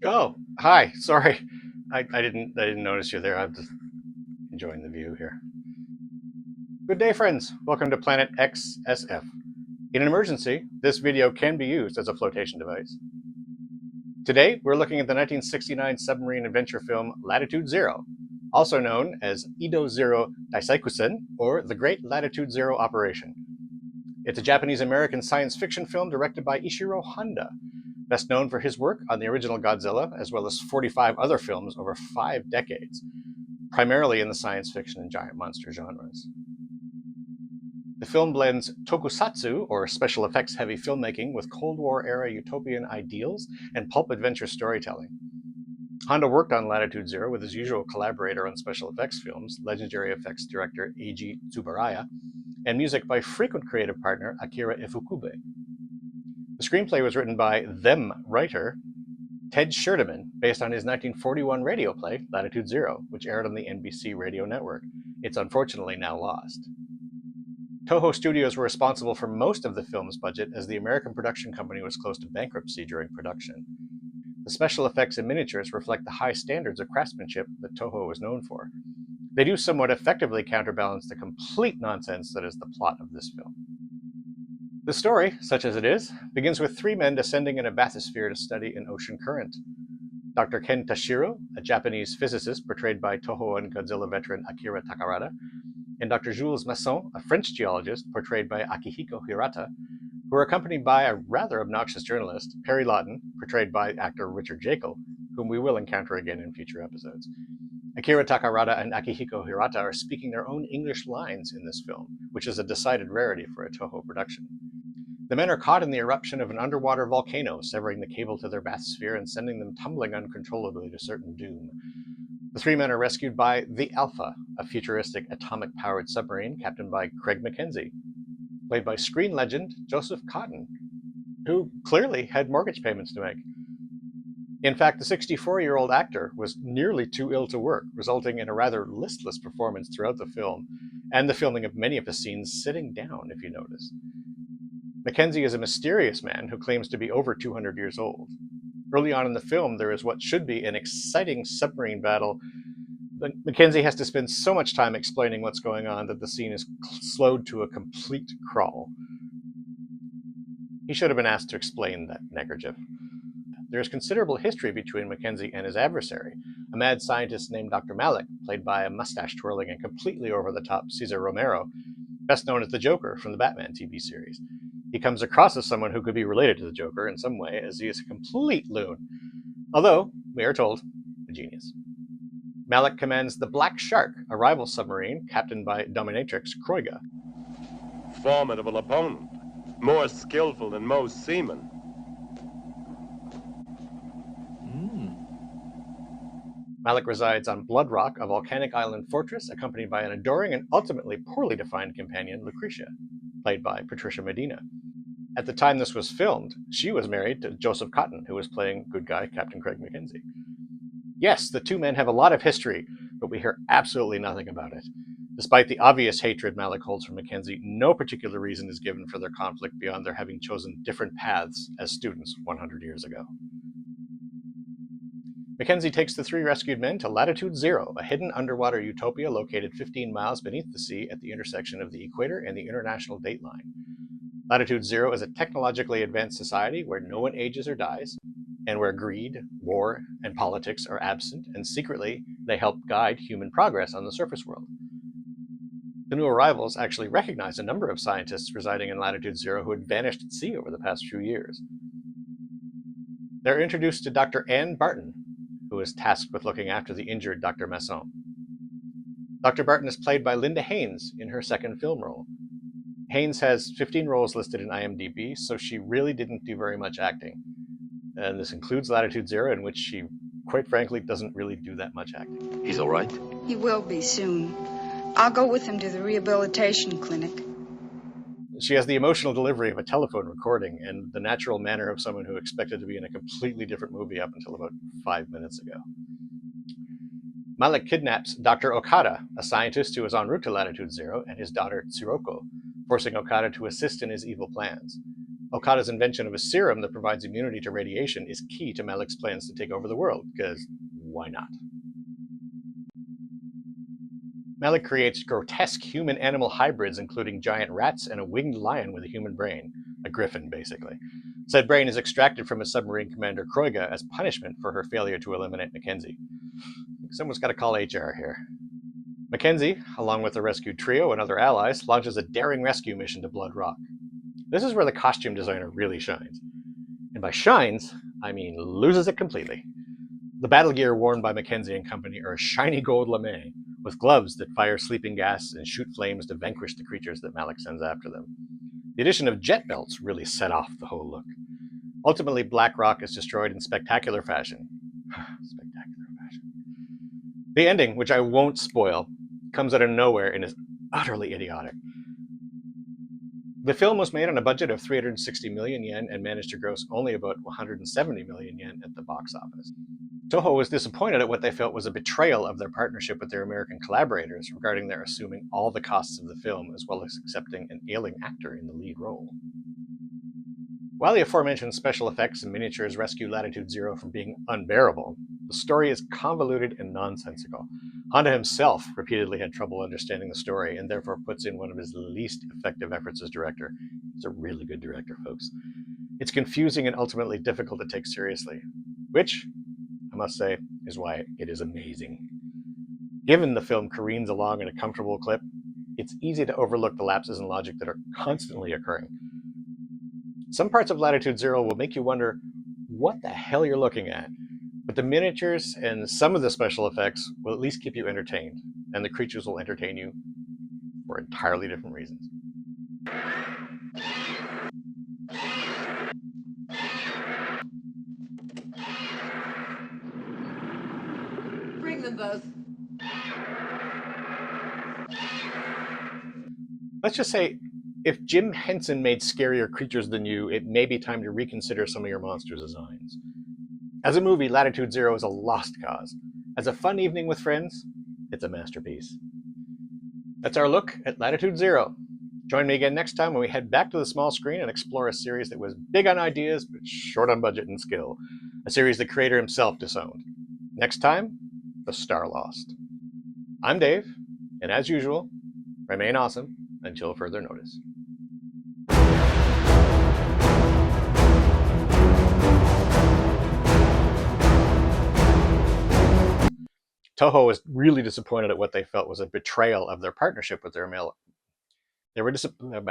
Oh, hi. Sorry, I didn't notice you there. I'm just enjoying the view here. Good day, friends. Welcome to Planet XSF. In an emergency, this video can be used as a flotation device. Today, we're looking at the 1969 submarine adventure film Latitude Zero, also known as Ido Zero Daisekusen, or The Great Latitude Zero Operation. It's a Japanese-American science fiction film directed by Ishiro Honda, best known for his work on the original Godzilla, as well as 45 other films over 5 decades, primarily in the science fiction and giant monster genres. The film blends tokusatsu, or special effects heavy filmmaking, with Cold War-era utopian ideals and pulp adventure storytelling. Honda worked on Latitude Zero with his usual collaborator on special effects films, legendary effects director Eiji Tsuburaya, and music by frequent creative partner Akira Ifukube. The screenplay was written by them writer Ted Scherdeman, based on his 1941 radio play, Latitude Zero, which aired on the NBC radio network. It's unfortunately now lost. Toho Studios were responsible for most of the film's budget, as the American production company was close to bankruptcy during production. The special effects and miniatures reflect the high standards of craftsmanship that Toho was known for. They do somewhat effectively counterbalance the complete nonsense that is the plot of this film. The story, such as it is, begins with 3 men descending in a bathysphere to study an ocean current. Dr. Ken Tashiro, a Japanese physicist portrayed by Toho and Godzilla veteran Akira Takarada, and Dr. Jules Masson, a French geologist portrayed by Akihiko Hirata, who are accompanied by a rather obnoxious journalist, Perry Lawton, portrayed by actor Richard Jekyll, whom we will encounter again in future episodes. Akira Takarada and Akihiko Hirata are speaking their own English lines in this film, which is a decided rarity for a Toho production. The men are caught in the eruption of an underwater volcano, severing the cable to their bathysphere and sending them tumbling uncontrollably to certain doom. The 3 men are rescued by the Alpha, a futuristic atomic-powered submarine captained by Craig McKenzie, played by screen legend Joseph Cotten, who clearly had mortgage payments to make. In fact, the 64-year-old actor was nearly too ill to work, resulting in a rather listless performance throughout the film, and the filming of many of the scenes sitting down, if you notice. Mackenzie is a mysterious man who claims to be over 200 years old. Early on in the film, there is what should be an exciting submarine battle, but Mackenzie has to spend so much time explaining what's going on that the scene is slowed to a complete crawl. He should have been asked to explain that neckerchief. There is considerable history between Mackenzie and his adversary, a mad scientist named Dr. Malik, played by a mustache-twirling and completely over-the-top Cesar Romero, best known as the Joker from the Batman TV series. He comes across as someone who could be related to the Joker in some way, as he is a complete loon, although, we are told, a genius. Malik commands the Black Shark, a rival submarine captained by dominatrix Kroiga. Formidable opponent, more skillful than most seamen. Malik resides on Blood Rock, a volcanic island fortress, accompanied by an adoring and ultimately poorly defined companion, Lucretia, played by Patricia Medina. At the time this was filmed, she was married to Joseph Cotten, who was playing good guy Captain Craig McKenzie. Yes, the 2 men have a lot of history, but we hear absolutely nothing about it. Despite the obvious hatred Malik holds for Mackenzie, no particular reason is given for their conflict beyond their having chosen different paths as students 100 years ago. Mackenzie takes the 3 rescued men to Latitude Zero, a hidden underwater utopia located 15 miles beneath the sea at the intersection of the equator and the international date line. Latitude Zero is a technologically advanced society where no one ages or dies, and where greed, war, and politics are absent, and secretly they help guide human progress on the surface world. The new arrivals actually recognize a number of scientists residing in Latitude Zero who had vanished at sea over the past few years. They're introduced to Dr. Anne Barton, who is tasked with looking after the injured Dr. Masson. Dr. Barton is played by Linda Haynes in her second film role. Haynes has 15 roles listed in IMDb, so she really didn't do very much acting. And this includes Latitude Zero, in which she, quite frankly, doesn't really do that much acting. He's all right? He will be soon. I'll go with him to the rehabilitation clinic. She has the emotional delivery of a telephone recording and the natural manner of someone who expected to be in a completely different movie up until about 5 minutes ago. Malik kidnaps Dr. Okada, a scientist who is en route to Latitude Zero, and his daughter Tsuroko, forcing Okada to assist in his evil plans. Okada's invention of a serum that provides immunity to radiation is key to Malik's plans to take over the world, because why not? Malik creates grotesque human-animal hybrids, including giant rats and a winged lion with a human brain. A griffin, basically. Said brain is extracted from a submarine commander, Kroiga, as punishment for her failure to eliminate Mackenzie. Someone's got to call HR here. Mackenzie, along with the rescued trio and other allies, launches a daring rescue mission to Blood Rock. This is where the costume designer really shines. And by shines, I mean loses it completely. The battle gear worn by Mackenzie and company are a shiny gold lamé, with gloves that fire sleeping gas and shoot flames to vanquish the creatures that Malik sends after them. The addition of jet belts really set off the whole look. Ultimately, Black Rock is destroyed in spectacular fashion. Spectacular fashion. The ending, which I won't spoil, comes out of nowhere and is utterly idiotic. The film was made on a budget of 360 million yen and managed to gross only about 170 million yen at the box office. Toho was disappointed at what they felt was a betrayal of their partnership with their American collaborators regarding their assuming all the costs of the film as well as accepting an ailing actor in the lead role. While the aforementioned special effects and miniatures rescue Latitude Zero from being unbearable, the story is convoluted and nonsensical. Honda himself repeatedly had trouble understanding the story and therefore puts in one of his least effective efforts as director. He's a really good director, folks. It's confusing and ultimately difficult to take seriously, which, I must say, is why it is amazing. Given the film careens along in a comfortable clip, it's easy to overlook the lapses in logic that are constantly occurring. Some parts of Latitude Zero will make you wonder what the hell you're looking at, but the miniatures and some of the special effects will at least keep you entertained, and the creatures will entertain you for entirely different reasons. Bring them both. Let's just say, if Jim Henson made scarier creatures than you, it may be time to reconsider some of your monster designs. As a movie, Latitude Zero is a lost cause. As a fun evening with friends, it's a masterpiece. That's our look at Latitude Zero. Join me again next time when we head back to the small screen and explore a series that was big on ideas but short on budget and skill. A series the creator himself disowned. Next time, The Star Lost. I'm Dave, and as usual, remain awesome until further notice. Toho was really disappointed at what they felt was a betrayal of their partnership with their male. They were disappointed.